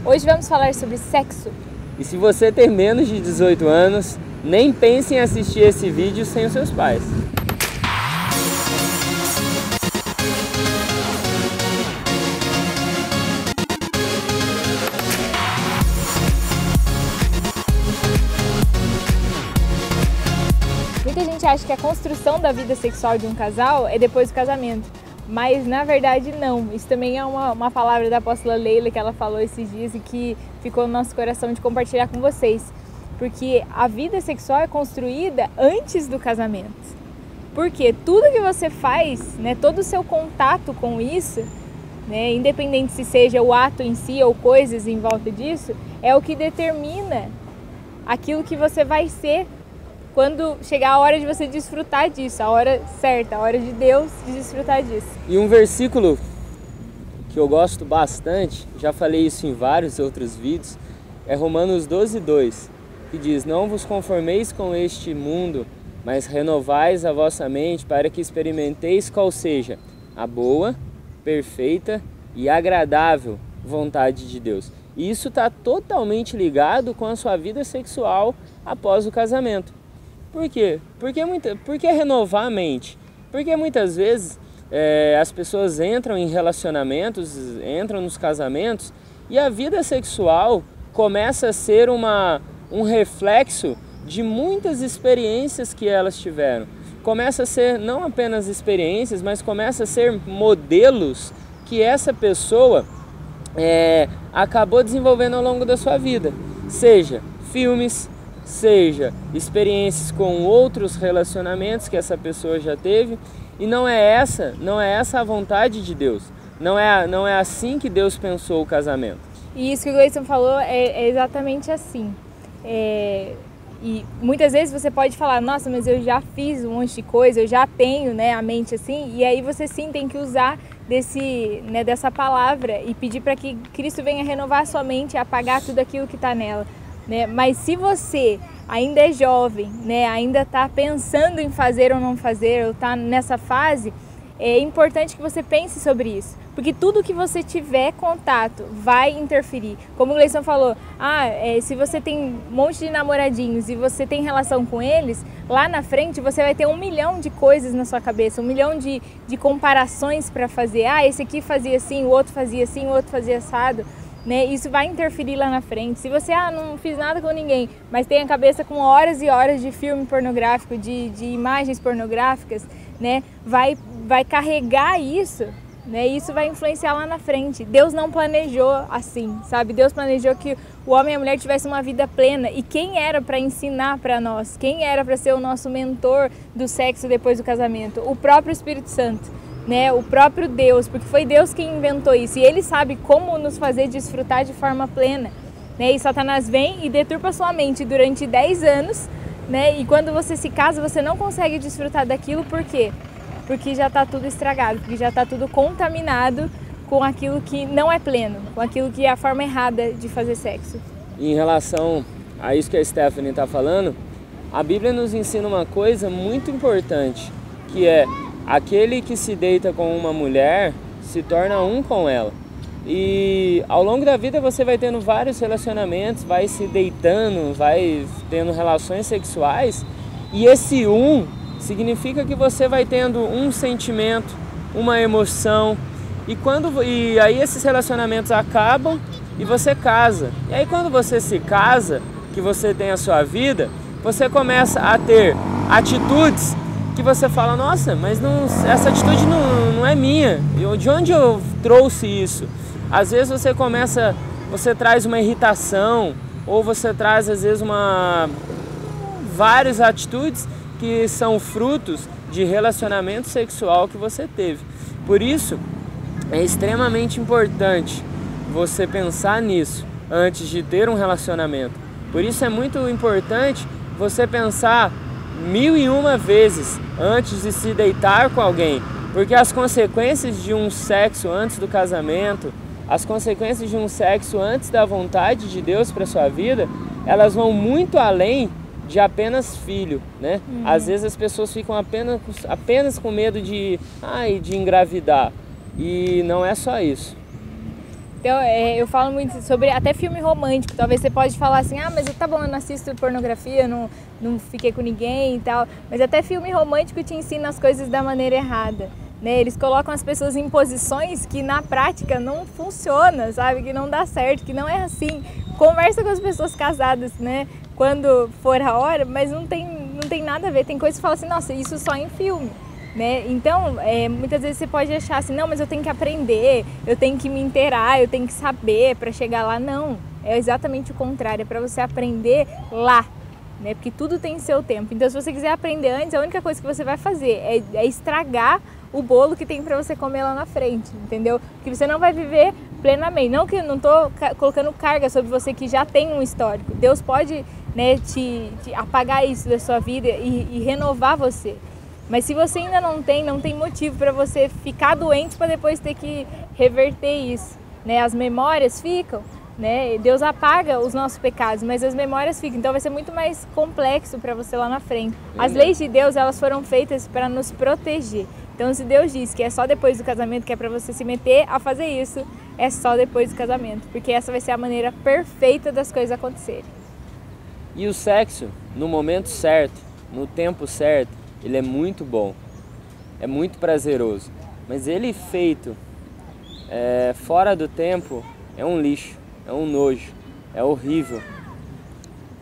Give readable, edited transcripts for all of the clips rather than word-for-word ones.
Hoje vamos falar sobre sexo. E se você tem menos de 18 anos, nem pense em assistir esse vídeo sem os seus pais. Muita gente acha que a construção da vida sexual de um casal é depois do casamento, mas na verdade não. Isso também é uma palavra da apóstola Leila que ela falou esses dias e que ficou no nosso coração de compartilhar com vocês. Porque a vida sexual é construída antes do casamento. Porque tudo que você faz, né, todo o seu contato com isso, né, independente se seja o ato em si ou coisas em volta disso, é o que determina aquilo que você vai ser quando chegar a hora de você desfrutar disso, a hora certa, a hora de Deus de desfrutar disso. E um versículo que eu gosto bastante, já falei isso em vários outros vídeos, é Romanos 12:2, que diz: não vos conformeis com este mundo, mas renovais a vossa mente para que experimenteis qual seja a boa, perfeita e agradável vontade de Deus. E isso está totalmente ligado com a sua vida sexual após o casamento. Por quê? Por que renovar a mente? Porque muitas vezes as pessoas entram em relacionamentos, entram nos casamentos e a vida sexual começa a ser um reflexo de muitas experiências que elas tiveram. Começa a ser não apenas experiências, mas começa a ser modelos que essa pessoa acabou desenvolvendo ao longo da sua vida. Seja filmes, seja experiências com outros relacionamentos que essa pessoa já teve, e não é essa a vontade de Deus. Não é assim que Deus pensou o casamento. E isso que o Gleison falou é exatamente assim. E muitas vezes você pode falar: nossa, mas eu já fiz um monte de coisa, eu já tenho, né, a mente assim, e aí você sim tem que usar dessa palavra e pedir para que Cristo venha renovar a sua mente e apagar tudo aquilo que está nela. Né? Mas se você ainda é jovem, né, ainda está pensando em fazer ou não fazer, ou está nessa fase, é importante que você pense sobre isso. Porque tudo que você tiver contato vai interferir. Como o Gleison falou, se você tem um monte de namoradinhos e você tem relação com eles, lá na frente você vai ter 1 milhão de coisas na sua cabeça, 1 milhão de comparações para fazer. Esse aqui fazia assim, o outro fazia assim, o outro fazia assado. Né, isso vai interferir lá na frente. Se você não fiz nada com ninguém, mas tem a cabeça com horas e horas de filme pornográfico, de imagens pornográficas, né, vai carregar isso, né, e isso vai influenciar lá na frente. Deus não planejou assim, sabe? Deus planejou que o homem e a mulher tivessem uma vida plena. E quem era para ensinar para nós? Quem era para ser o nosso mentor do sexo depois do casamento? O próprio Espírito Santo. Né, o próprio Deus, porque foi Deus quem inventou isso e Ele sabe como nos fazer desfrutar de forma plena, né? E Satanás vem e deturpa sua mente durante 10 anos, né? E quando você se casa, você não consegue desfrutar daquilo. Por quê? Porque já está tudo estragado, porque já está tudo contaminado com aquilo que não é pleno, com aquilo que é a forma errada de fazer sexo. Em relação a isso que a Stephanie está falando, a Bíblia nos ensina uma coisa muito importante, que é: aquele que se deita com uma mulher se torna um com ela. E ao longo da vida você vai tendo vários relacionamentos, vai se deitando, vai tendo relações sexuais, e esse significa que você vai tendo um sentimento, uma emoção, e aí esses relacionamentos acabam e você casa. E aí quando você se casa, que você tem a sua vida, você começa a ter atitudes que você fala: nossa, mas essa atitude não é minha, de onde eu trouxe isso? Às vezes você traz uma irritação, ou você traz às vezes várias atitudes que são frutos de relacionamento sexual que você teve. Por isso é extremamente importante você pensar nisso antes de ter um relacionamento. Por isso é muito importante você pensar 1001 vezes antes de se deitar com alguém, porque as consequências de um sexo antes do casamento, as consequências de um sexo antes da vontade de Deus para sua vida, elas vão muito além de apenas filho, né? Às vezes as pessoas ficam apenas com medo de engravidar, e não é só isso. Então, eu falo muito sobre até filme romântico. Talvez você pode falar assim, ah, mas tá bom, eu não assisto pornografia, não fiquei com ninguém e tal. Mas até filme romântico te ensina as coisas da maneira errada, né? Eles colocam as pessoas em posições que na prática não funciona, sabe? Que não dá certo, que não é assim. Conversa com as pessoas casadas, né? Quando for a hora, mas não tem nada a ver. Tem coisas que falam assim, nossa, isso só em filme. Né? Então, muitas vezes você pode achar assim, não, mas eu tenho que aprender, eu tenho que me inteirar, eu tenho que saber para chegar lá. Não, é exatamente o contrário, é para você aprender lá, né? Porque tudo tem seu tempo. Então, se você quiser aprender antes, a única coisa que você vai fazer é estragar o bolo que tem para você comer lá na frente, entendeu? Porque você não vai viver plenamente. Não que eu não estou colocando carga sobre você que já tem um histórico. Deus pode, né, te apagar isso da sua vida e renovar você. Mas se você ainda não tem motivo para você ficar doente para depois ter que reverter isso, né? As memórias ficam, né? Deus apaga os nossos pecados, mas as memórias ficam. Então vai ser muito mais complexo para você lá na frente. As leis de Deus, elas foram feitas para nos proteger. Então se Deus diz que é só depois do casamento que é para você se meter a fazer isso, é só depois do casamento, porque essa vai ser a maneira perfeita das coisas acontecerem. E o sexo, no momento certo, no tempo certo, ele é muito bom, é muito prazeroso, mas ele feito fora do tempo é um lixo, é um nojo, é horrível.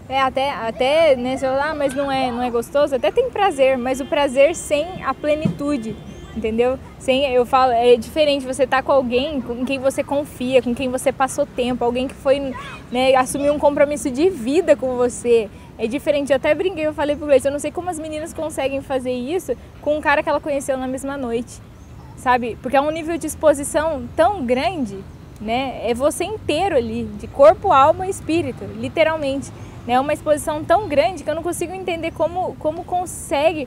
Até né, você fala, mas não é gostoso, até tem prazer, mas o prazer sem a plenitude, entendeu? Eu falo, é diferente você estar com alguém com quem você confia, com quem você passou tempo, alguém que foi, né, assumiu um compromisso de vida com você. É diferente, eu até brinquei, eu falei pro Gleice, eu não sei como as meninas conseguem fazer isso com um cara que ela conheceu na mesma noite, sabe? Porque é um nível de exposição tão grande, né? É você inteiro ali, de corpo, alma e espírito, literalmente. É uma exposição tão grande que eu não consigo entender como consegue,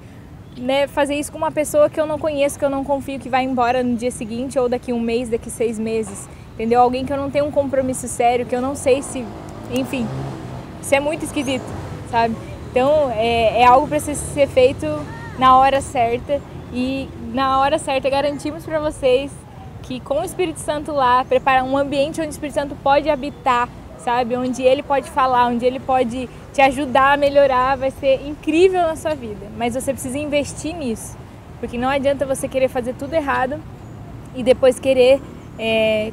né, fazer isso com uma pessoa que eu não conheço, que eu não confio, que vai embora no dia seguinte ou daqui um mês, daqui 6 meses, entendeu? Alguém que eu não tenho um compromisso sério, que eu não sei se... Enfim, isso é muito esquisito, sabe? Então, é algo para ser feito na hora certa e na hora certa garantimos para vocês que com o Espírito Santo lá, preparar um ambiente onde o Espírito Santo pode habitar, sabe? Onde ele pode falar, onde ele pode te ajudar a melhorar, vai ser incrível na sua vida. Mas você precisa investir nisso, porque não adianta você querer fazer tudo errado e depois querer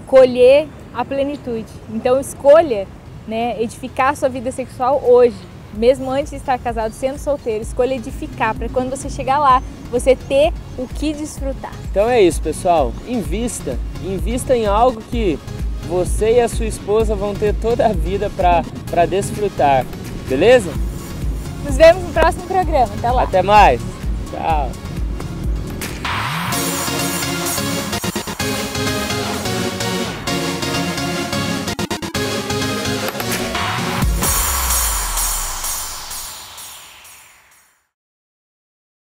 colher a plenitude. Então escolha, né, edificar a sua vida sexual hoje, mesmo antes de estar casado, sendo solteiro. Escolha edificar, para quando você chegar lá, você ter o que desfrutar. Então é isso, pessoal. Invista em algo que você e a sua esposa vão ter toda a vida para desfrutar, beleza? Nos vemos no próximo programa. Até lá. Até mais. Tchau.